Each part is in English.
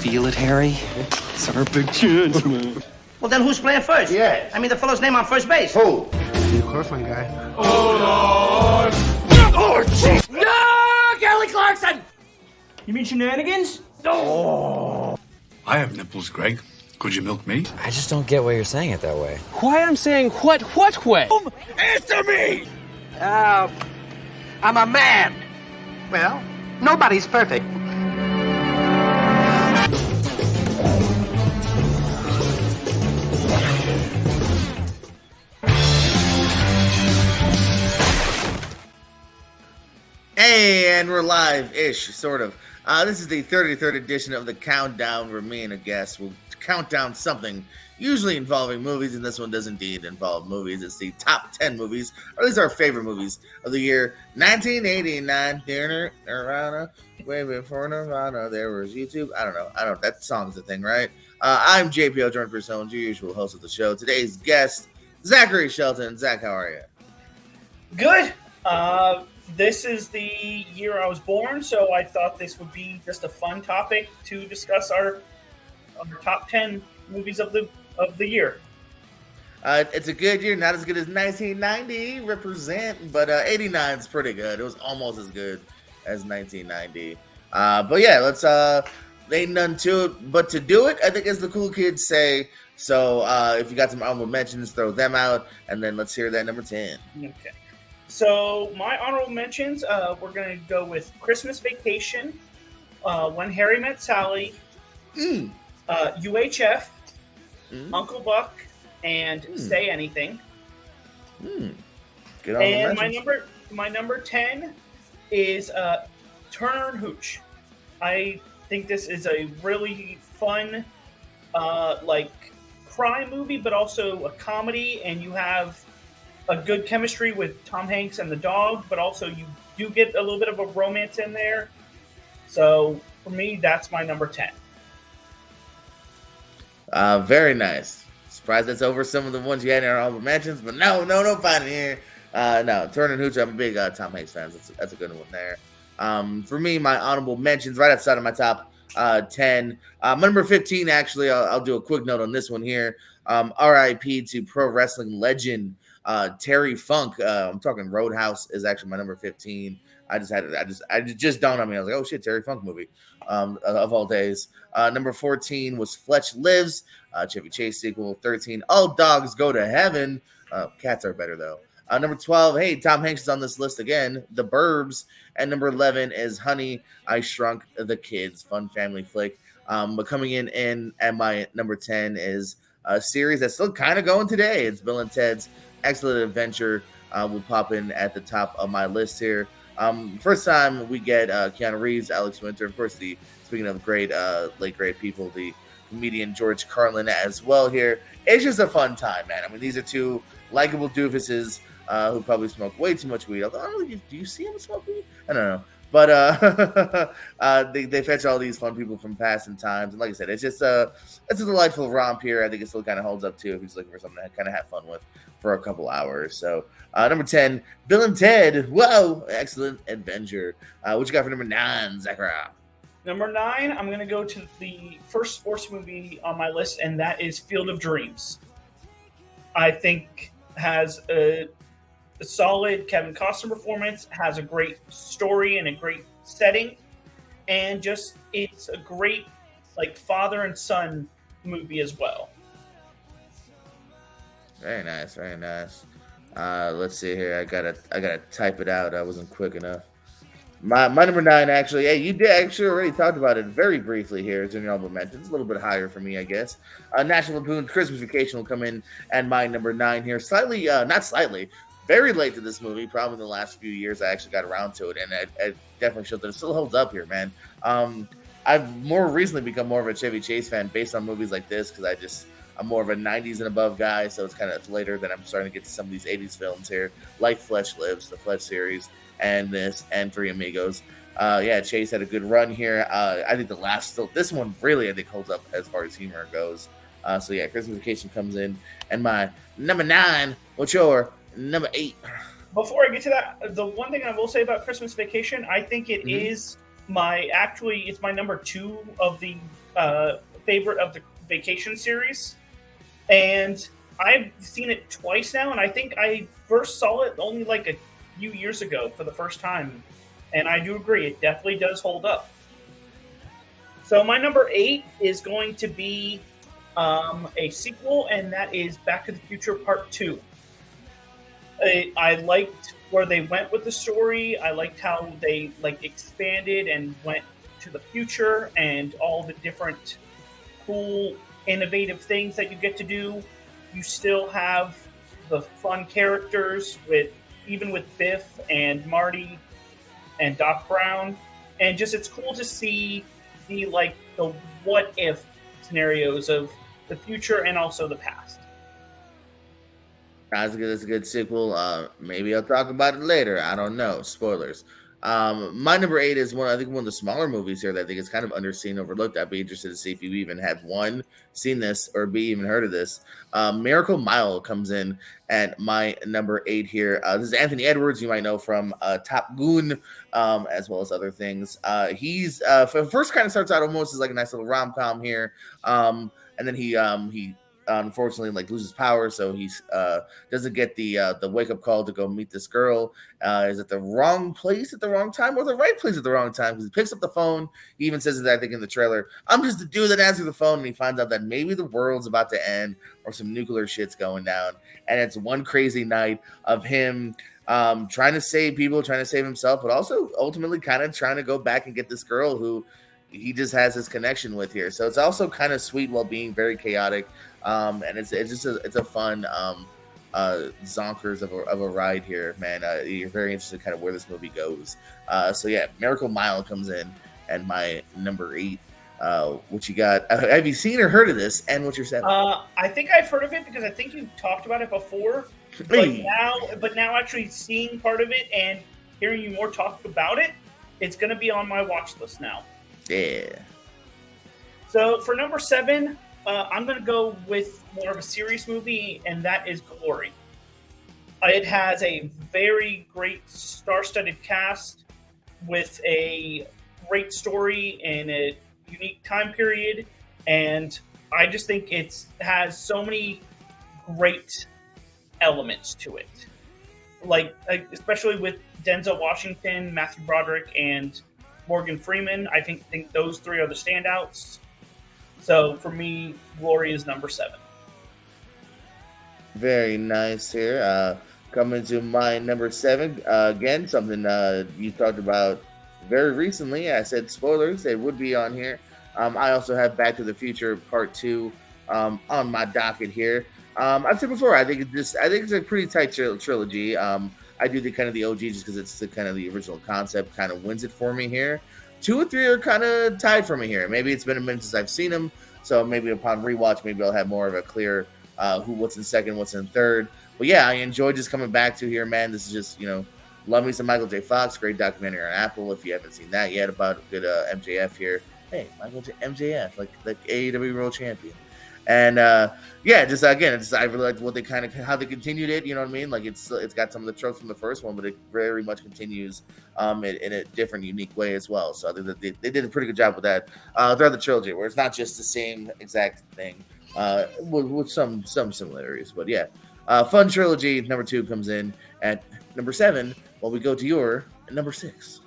feel it, Harry? It's our big chance, man. Well, then who's playing first? Yeah. I mean, the fellow's name on first base. Who? The Corfline guy. Oh, jeez! No! Kelly Clarkson! You mean shenanigans? I have nipples, Greg. Could you milk me? I just don't get why you're saying it that way. Why I'm saying what way? Answer me! I'm a man. Well, nobody's perfect. Hey, and we're live-ish, sort of. This is the 33rd edition of the Countdown, where me and a guest will count down something, usually involving movies, and this one does indeed involve movies. It's the top 10 movies, or at least our favorite movies of the year 1989. Nirvana, way before Nirvana, there was YouTube. I don't know. That song's the thing, right? I'm JPO, Jordan Purcell, your usual host of the show. Today's guest, Zachary Shelton. Zach, how are you? Good. This is the year I was born, so I thought this would be just a fun topic to discuss our top 10 movies of the year. It's a good year, not as good as 1990, represent, but 89 is pretty good. It was almost as good as 1990. But yeah, let's ain't none to it but to do it, I think, as the cool kids say. So if you got some honorable mentions, throw them out, and then let's hear that number 10. Okay. So my honorable mentions, we're going to go with Christmas Vacation, When Harry Met Sally, UHF, Uncle Buck, and Say Anything. Good and my number 10 is Turner and Hooch. I think this is a really fun, crime movie, but also a comedy, and you have a good chemistry with Tom Hanks and the dog, but also you do get a little bit of a romance in there. So for me, that's my number 10. Very nice. Surprised that's over some of the ones you had in our honorable mentions, but no fun here. No, Turner and Hooch, I'm a big Tom Hanks fan. That's a good one there. For me, my honorable mentions right outside of my top 10. My number 15, actually, I'll do a quick note on this one here. RIP to pro wrestling legend Terry Funk. I'm talking Roadhouse is actually my number 15. I just dawned on me. I was like, oh shit, Terry Funk movie of all days. Number 14 was Fletch Lives, Chevy Chase sequel. 13, All Dogs Go to Heaven. Cats are better though. Number 12, hey, Tom Hanks is on this list again, The Burbs. And number 11 is Honey, I Shrunk the Kids, fun family flick. But coming in at my number 10 is a series that's still kind of going today. It's Bill and Ted's Excellent Adventure. Will pop in at the top of my list here. First time we get Keanu Reeves, Alex Winter, of course, speaking of great, late great people, the comedian George Carlin as well here. It's just a fun time, man. I mean, these are two likable doofuses who probably smoke way too much weed. Although, I don't know, do you see them smoke weed? I don't know. But they fetch all these fun people from past and times. And like I said, it's a delightful romp here. I think it still kind of holds up, too, if he's looking for something to kind of have fun with for a couple hours. So, number 10, Bill and Ted. Whoa, Excellent Adventure. What you got for number 9, Zachary? Number 9, I'm going to go to the first sports movie on my list, and that is Field of Dreams. I think has a solid Kevin Costner performance, has a great story and a great setting, and just it's a great father and son movie as well. Very nice, very nice. Let's see here. I gotta type it out. I wasn't quick enough. My number 9, actually. Hey, you did actually already talked about it very briefly here. It's in your honorable mentions. It's a little bit higher for me, I guess. National Lampoon's Christmas Vacation will come in at my number 9 here. Slightly, not slightly, very late to this movie. Probably in the last few years, I actually got around to it, and it definitely shows that it still holds up here, man. I've more recently become more of a Chevy Chase fan based on movies like this because I'm more of a 90s and above guy, so it's kind of later that I'm starting to get to some of these 80s films here, like Fletch Lives, the Fletch series, and Three Amigos. Chase had a good run here. I think this one really, I think, holds up as far as humor goes. Christmas Vacation comes in. And my number 9, what's your number 8? Before I get to that, the one thing I will say about Christmas Vacation, I think it is it's my number 2 of the favorite of the Vacation series, and I've seen it twice now, and I think I first saw it only like a few years ago for the first time, and I do agree, it definitely does hold up. So my number 8 is going to be a sequel, and that is Back to the Future Part 2. I liked where they went with the story. I liked how they expanded and went to the future and all the different cool, innovative things that you get to do. You still have the fun characters with Biff and Marty and Doc Brown, and just it's cool to see the what if scenarios of the future and also the past. That's a good sequel. Maybe I'll talk about it later. I don't know. Spoilers. My number 8 is one of the smaller movies here that I think is kind of underseen, overlooked. I'd be interested to see if you even have seen this or even heard of this. Miracle Mile comes in at my number 8 here. This is Anthony Edwards. You might know from Top Gun, as well as other things. He's first kind of starts out almost as like a nice little rom-com here, and then he unfortunately loses power, so he's doesn't get the wake up call to go meet this girl. Is at the wrong place at the wrong time, or the right place at the wrong time, because he picks up the phone. He even says that, I think, in the trailer, I'm just the dude that answers the phone, and he finds out that maybe the world's about to end or some nuclear shit's going down, and it's one crazy night of him trying to save people, trying to save himself, but also ultimately kind of trying to go back and get this girl who he just has this connection with here. So it's also kind of sweet while being very chaotic. And it's a fun zonkers of a ride here, man. You're very interested in kind of where this movie goes. So yeah, Miracle Mile comes in and my number 8. What you got? Have you seen or heard of this? And what's your 7? I think I've heard of it because I think you talked about it before. But now actually seeing part of it and hearing you more talk about it, it's going to be on my watch list now. Yeah. So for number 7. I'm going to go with more of a serious movie, and that is Glory. It has a very great star-studded cast with a great story in a unique time period, and I just think it has so many great elements to it. Especially with Denzel Washington, Matthew Broderick, and Morgan Freeman. I think those 3 are the standouts. So for me, Glory is number 7. Very nice here. Coming to my number 7. Again, something you talked about very recently. I said spoilers. It would be on here. I also have Back to the Future Part 2 on my docket here. I've said before, I think it's a pretty tight trilogy. I do the kind of the OG just because it's the kind of the original concept kind of wins it for me here. 2 and 3 are kind of tied for me here. Maybe it's been a minute since I've seen them, so maybe upon rewatch, maybe I'll have more of a clear what's in second, what's in third. But yeah, I enjoy just coming back to here, man. This is just, love me some Michael J. Fox. Great documentary on Apple if you haven't seen that yet about good MJF here. Hey, MJF, like AEW World Champion. And I really liked what they how they continued it. You know what I mean? Like it's got some of the tropes from the first one, but it very much continues in a different, unique way as well. So I think that they did a pretty good job with that throughout the trilogy, where it's not just the same exact thing with some similarities. But yeah, fun trilogy. Number 2 comes in at number 7. While we go to your number 6.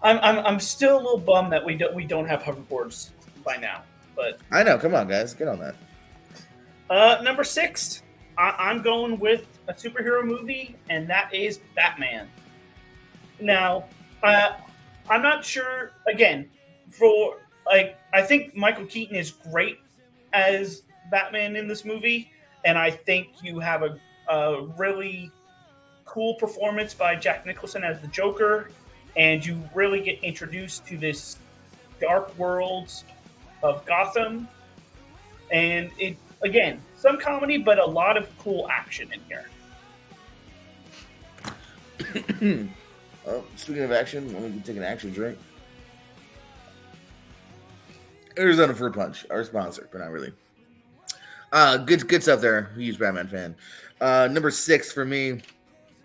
I'm still a little bummed that we don't have hoverboards by now. But I know, come on, guys, get on that. Number 6, I'm going with a superhero movie, and that is Batman. Now, I'm not sure. Again, I think Michael Keaton is great as Batman in this movie, and I think you have a really cool performance by Jack Nicholson as the Joker, and you really get introduced to this dark world of Gotham, and it again some comedy but a lot of cool action in here. Well, speaking of action, let me take an action drink. Arizona Fruit Punch, our sponsor, but not really. Good stuff there. Huge Batman fan. Number 6 for me.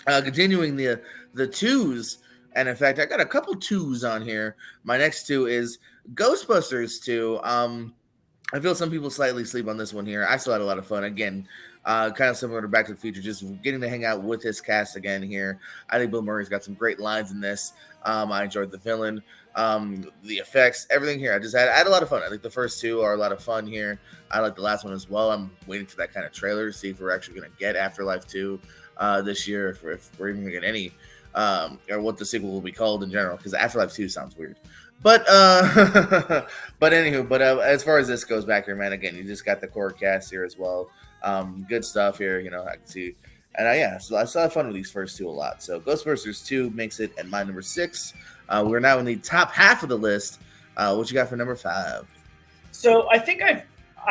Continuing the twos And in fact, I got a couple twos on here. My next two is Ghostbusters 2. I feel some people slightly sleep on this one here. I still had a lot of fun. Again, kind of similar to Back to the Future, just getting to hang out with his cast again here. I think Bill Murray's got some great lines in this. I enjoyed the villain, the effects, everything here. I had a lot of fun. I think the first two are a lot of fun here. I like the last one as well. I'm waiting for that kind of trailer to see if we're actually going to get Afterlife 2 this year, if we're even going to get any, or what the sequel will be called in general, because Afterlife 2 sounds weird. But anywho, as far as this goes back here, man, again, you just got the core cast here as well. Good stuff here, I can see. And so I still have fun with these first two a lot. So Ghostbusters 2 makes it at my number 6. We're now in the top half of the list. What you got for number 5? So I think I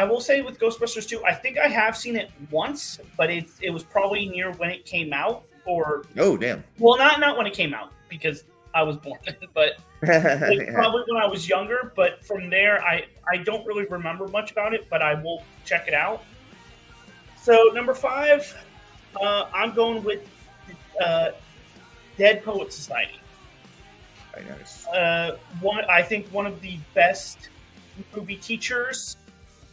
will say with Ghostbusters 2, I think I have seen it once, but it was probably near when it came out, or oh damn. Well, not when it came out because I was born, but probably when I was younger. But from there, I don't really remember much about it, but I will check it out. So number 5, I'm going with Dead Poet Society. Very nice. I think one of the best movie teachers,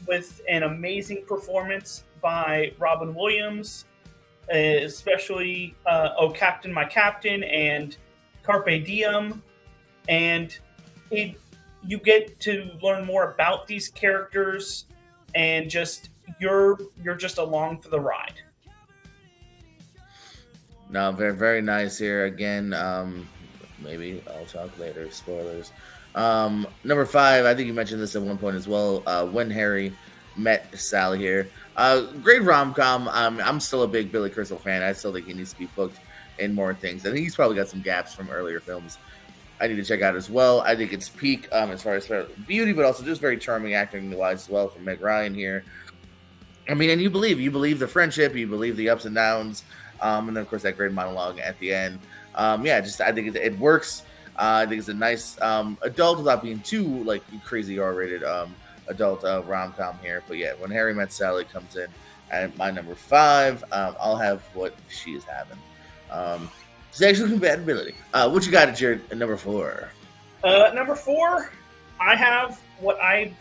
with an amazing performance by Robin Williams, especially Oh Captain, My Captain and Carpe Diem. And you get to learn more about these characters, and just you're just along for the ride. No, very, very nice here. Again, maybe I'll talk later. Spoilers. Number 5, I think you mentioned this at one point as well. When Harry Met Sally here. Great rom-com. I'm still a big Billy Crystal fan. I still think he needs to be booked in more things. I think he's probably got some gaps from earlier films I need to check out as well. I think it's peak as far as beauty, but also just very charming acting-wise as well from Meg Ryan here. I mean, and you believe the friendship, you believe the ups and downs, and then of course that great monologue at the end. I think it works. I think it's a nice adult without being too like crazy R-rated adult rom-com here. But yeah, When Harry Met Sally comes in at my number 5. I'll have What She Is Having. Sexual compatibility. What you got at your number 4? Number 4, I have what I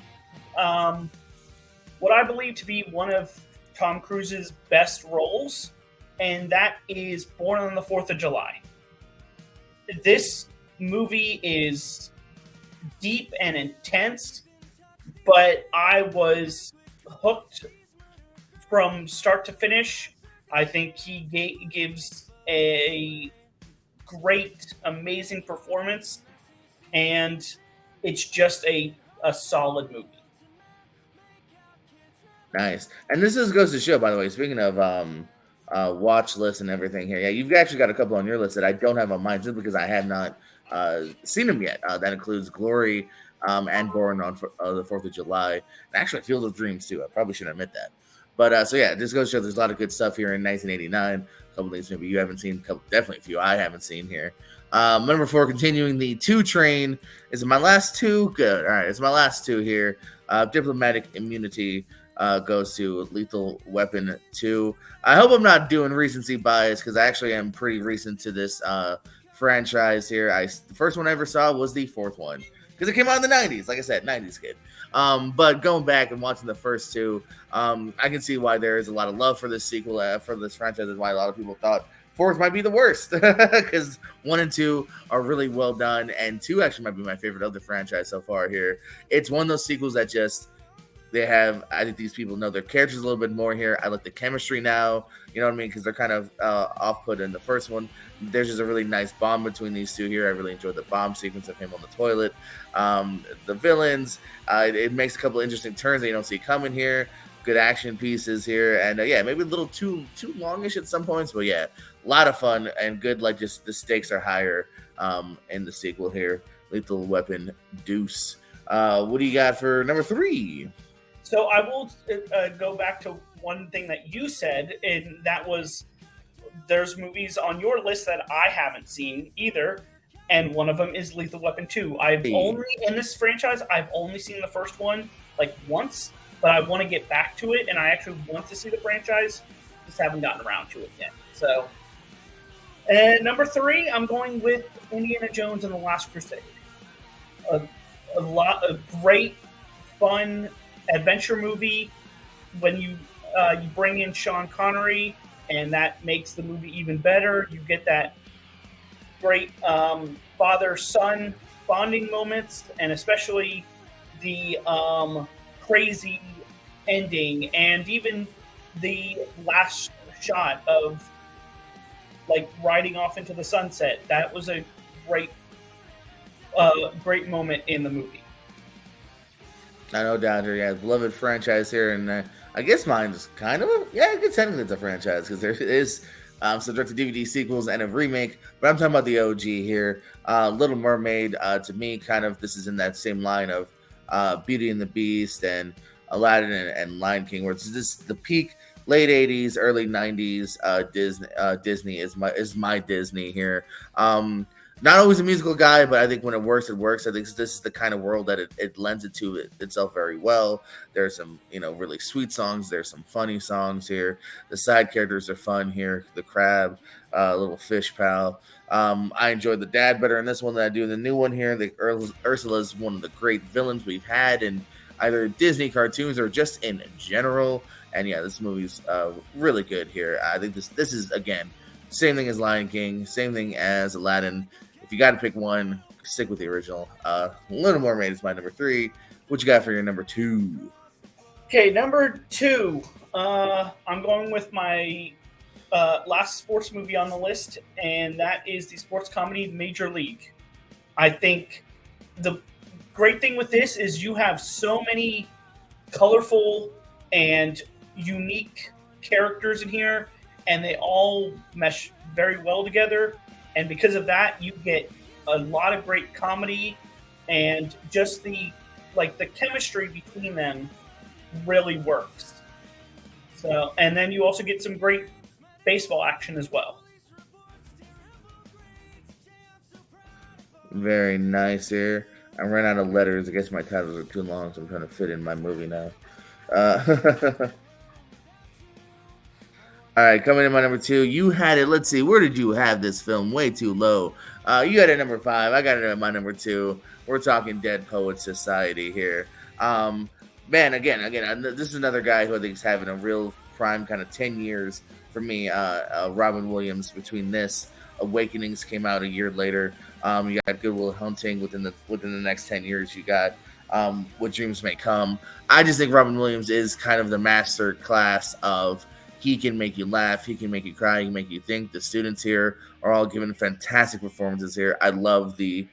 believe to be one of Tom Cruise's best roles, and that is Born on the 4th of July. This movie is deep and intense, but I was hooked from start to finish. I think he gives a great, amazing performance, and it's just a solid movie. Nice. And this goes to show, by the way, speaking of watch list and everything here, yeah, you've actually got a couple on your list that I don't have on mine just because I have not seen them yet. That includes Glory and Born on the 4th of July. And actually, Field of Dreams, too. I probably shouldn't admit that. But this goes to show there's a lot of good stuff here in 1989. A couple things maybe you haven't seen, definitely a few I haven't seen here. Number 4, continuing the 2 train. Is it my last 2? Good. All right, it's my last 2 here. Diplomatic Immunity goes to Lethal Weapon 2. I hope I'm not doing recency bias because I actually am pretty recent to this franchise here. The first one I ever saw was the 4th one because it came out in the 90s. Like I said, 90s kid. But going back and watching the first 2, I can see why there is a lot of love for this sequel, for this franchise, and why a lot of people thought 4th might be the worst because 1 and 2 are really well done, and 2 actually might be my favorite of the franchise so far here. It's one of those sequels that just I think these people know their characters a little bit more here. I like the chemistry now, you know what I mean? Because they're kind of off-put in the first one. There's just a really nice bond between these two here. I really enjoyed the bomb sequence of him on the toilet. The villains, it makes a couple interesting turns that you don't see coming here. Good action pieces here. And maybe a little too longish at some points, but yeah, a lot of fun and good. Like just the stakes are higher in the sequel here. Lethal Weapon Deuce. What do you got for number 3? So I will go back to one thing that you said, and that was there's movies on your list that I haven't seen either, and one of them is Lethal Weapon 2. In this franchise, I've only seen the first one like once, but I want to get back to it, and I actually want to see the franchise, just haven't gotten around to it yet. So And number 3, I'm going with Indiana Jones and the Last Crusade. A lot of great, fun adventure movie. When you bring in Sean Connery, and that makes the movie even better. You get that great father-son bonding moments, and especially the crazy ending, and even the last shot of like riding off into the sunset. That was a great moment in the movie. I know down here, yeah, beloved franchise here, and I guess mine is kind of technically it's a franchise because there is some direct-to-DVD sequels and a remake, but I'm talking about the OG here. Little Mermaid, to me, kind of this is in that same line of Beauty and the Beast and Aladdin and Lion King, where it's just the peak late 80s, early 90s. Disney is my Disney here. Not always a musical guy, but I think when it works, it works. I think this is the kind of world that it lends itself very well. There's some, really sweet songs. There's some funny songs here. The side characters are fun here. The crab, little fish pal. I enjoyed the dad better in this one than I do in the new one here. Ursula is one of the great villains we've had in either Disney cartoons or just in general. And yeah, this movie's really good here. I think this is, again, same thing as Lion King, same thing as Aladdin. If you got to pick one, stick with the original. Little Mermaid is my number 3. What you got for your number 2? Okay, number 2. I'm going with my last sports movie on the list, and that is the sports comedy Major League. I think the great thing with this is you have so many colorful and unique characters in here, and they all mesh very well together. And because of that, you get a lot of great comedy, and just the chemistry between them really works. So, and then you also get some great baseball action as well. Very nice here. I ran out of letters. I guess my titles are too long, so I'm trying to fit in my movie now. All right, coming in my number 2, you had it. Let's see, where did you have this film? Way too low. You had it at number 5. I got it at my number 2. We're talking Dead Poets Society here. Man, again, this is another guy who I think is having a real prime kind of 10 years for me. Robin Williams. Between this, Awakenings came out a year later. You got Good Will Hunting within the next 10 years. You got What Dreams May Come. I just think Robin Williams is kind of the master class of. He can make you laugh. He can make you cry. He can make you think. The students here are all giving fantastic performances here. I love the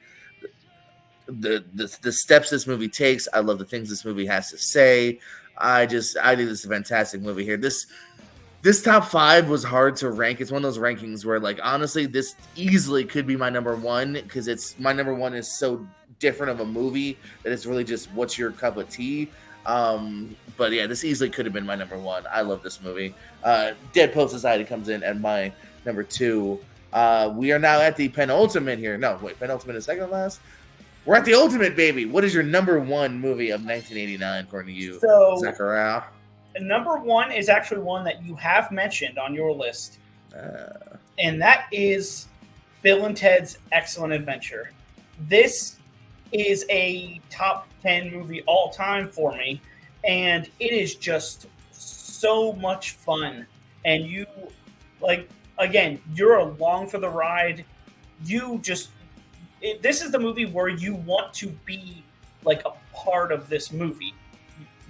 steps this movie takes. I love the things this movie has to say. I think this is a fantastic movie here. This top 5 was hard to rank. It's one of those rankings where, honestly, this easily could be my number 1 because my number 1 is so different of a movie that it's really just what's your cup of tea. But yeah, this easily could have been my number 1. I love this movie. Dead Poet Society comes in at my number 2. We are now at the penultimate here. No, wait, penultimate is second to last. We're at the ultimate, baby. What is your number 1 movie of 1989, according to you, Zachariah? Number 1 is actually one that you have mentioned on your list, and that is Bill and Ted's Excellent Adventure. This is a top 10 movie all time for me, and it is just so much fun. And you, again, you're along for the ride. This is the movie where you want to be a part of this movie.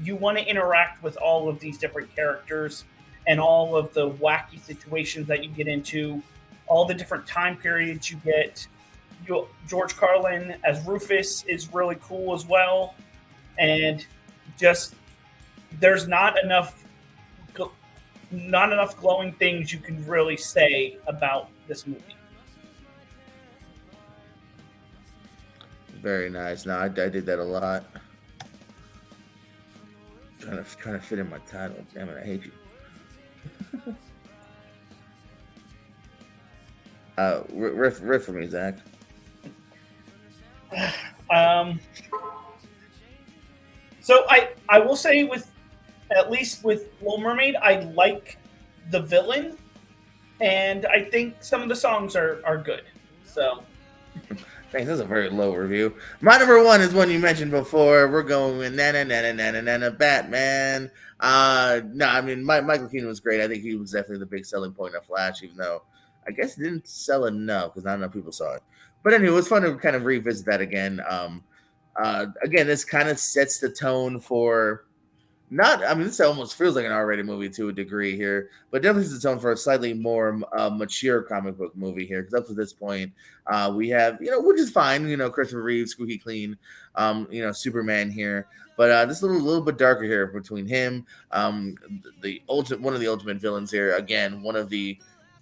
You want to interact with all of these different characters and all of the wacky situations that you get into, all the different time periods you get. George Carlin as Rufus is really cool as well, and just there's not enough glowing things you can really say about this movie. Very nice. No, I did that a lot. Trying to fit in my title. Damn it, I hate you. Riff for me, Zach. So I will say at least with Little Mermaid, I like the villain. and I think some of the songs are good. So, Thanks. That's a very low review. My number one is one you mentioned before. We're going with na Batman. No, I mean Michael Keaton was great. I think he was definitely the big selling point of Flash, even though I guess it didn't sell enough because not enough people saw it. But anyway, it was fun to kind of revisit that again. Again, this kind of sets the tone for this almost feels like an R-rated movie to a degree here, but definitely sets the tone for a slightly more mature comic book movie here. Because up to this point, we have, which is fine, Christopher Reeve, squeaky clean, Superman here. But this little bit darker here between him, one of the ultimate villains here. Again,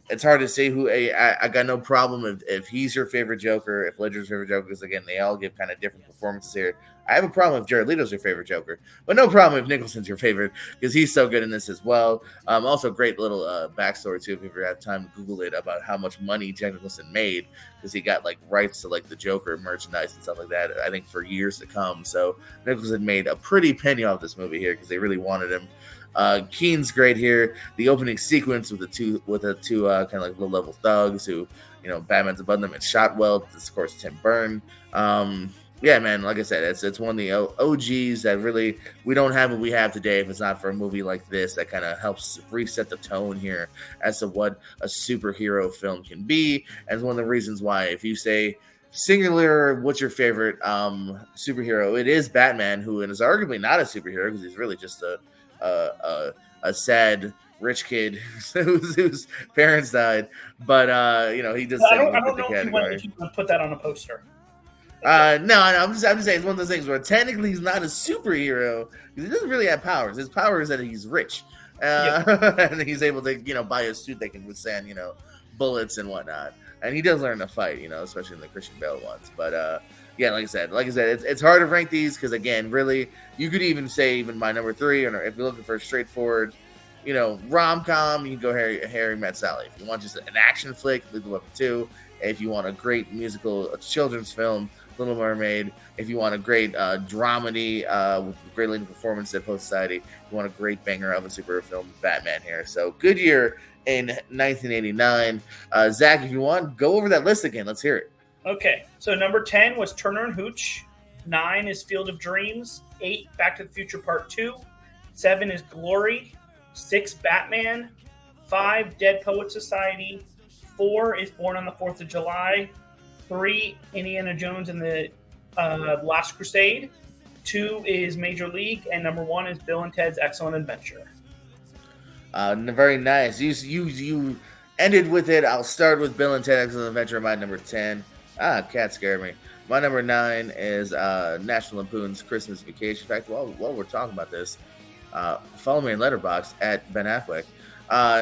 it's hard to say who. I got no problem if he's your favorite Joker, if Ledger's your favorite Joker, because again, they all give kind of different performances here. I have a problem if Jared Leto's your favorite Joker, but no problem if Nicholson's your favorite because he's so good in this as well. Also, great little backstory too, if you ever have time to Google it, about how much money Jack Nicholson made because he got rights to the Joker merchandise and stuff like that. I think for years to come. So Nicholson made a pretty penny off this movie here because they really wanted him. Keen's great here. The opening sequence with the two kind of low-level thugs who, Batman's above them, and Shotwell. This, of course, Tim Burton. Yeah, man, like I said, it's one of the OGs that really we don't have what we have today if it's not for a movie like this that kind of helps reset the tone here as to what a superhero film can be. And it's one of the reasons why, if you say singular, what's your favorite superhero? It is Batman, who is arguably not a superhero because he's really just a sad rich kid whose parents died. But he does. I don't know if you want to put that on a poster. No, I'm just saying it's one of those things where technically he's not a superhero because he doesn't really have powers. His power is that he's rich, and he's able to buy a suit that can withstand bullets and whatnot. And he does learn to fight, especially in the Christian Bale ones. But yeah, like I said, it's hard to rank these because again, really, you could even say my number 3, or if you're looking for a straightforward, rom-com, you can go Harry Met Sally. If you want just an action flick, Lethal Weapon 2. If you want a great musical children's film, Little Mermaid. If you want a great dramedy with great leading performance at Post Society, you want a great banger of a superhero film, Batman here. So good year in 1989. Zach, if you want, go over that list again. Let's hear it. Okay, so number 10 was Turner and Hooch. 9 is Field of Dreams. 8, Back to the Future Part 2. 7 is Glory. 6, Batman. 5, Dead Poet Society. 4 is Born on the 4th of July. 3, Indiana Jones and the Last Crusade. 2 is Major League, and number 1 is Bill and Ted's Excellent Adventure. Very nice. You ended with it. I'll start with Bill and Ted's Excellent Adventure. My number 10. Cat scared me. My number 9 is National Lampoon's Christmas Vacation. In fact, while we're talking about this, follow me in Letterboxd at Ben Affleck.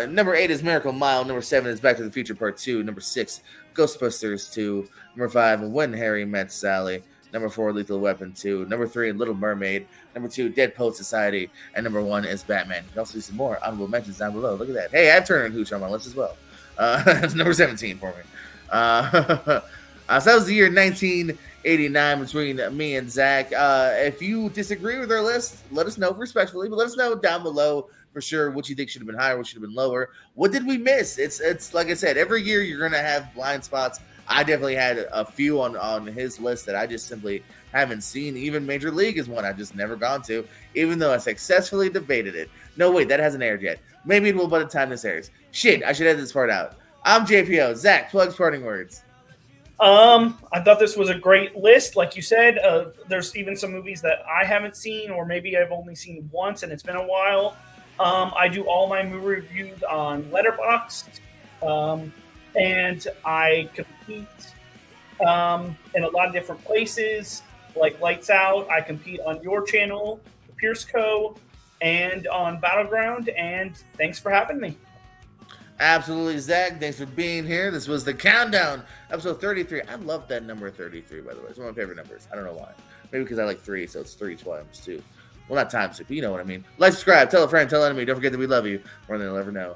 Number 8 is Miracle Mile. Number 7 is Back to the Future Part 2. Number 6, Ghostbusters 2. Number 5, When Harry Met Sally. Number 4, Lethal Weapon 2. Number 3, Little Mermaid. Number 2, Dead Poet Society. And number 1 is Batman. You can also see some more honorable mentions down below. Look at that. Hey, I have Turner and Hooch on my list as well. That's number 17 for me. So that was the year 1989 between me and Zach. If you disagree with our list, let us know respectfully, but let us know down below for sure what you think should have been higher, what should have been lower. What did we miss? It's like I said, every year you're going to have blind spots. I definitely had a few on his list that I just simply haven't seen. Even Major League is one I've just never gone to, even though I successfully debated it. No, wait, that hasn't aired yet. Maybe it will by the time this airs. Shit, I should edit this part out. I'm JPO. Zach, plugs, parting words. I thought this was a great list. Like you said, there's even some movies that I haven't seen, or maybe I've only seen once and it's been a while. I do all my movie reviews on Letterboxd, and I compete in a lot of different places, like Lights Out. I compete on your channel, the Pierce Co., and on Battleground, and thanks for having me. Absolutely, Zach. Thanks for being here. This was the Countdown, episode 33. I love that number 33, by the way. It's one of my favorite numbers. I don't know why. Maybe because I like 3, so it's 3 times 2. Well, not times 2, but you know what I mean. Like, subscribe, tell a friend, tell an enemy. Don't forget that we love you more than they'll ever know.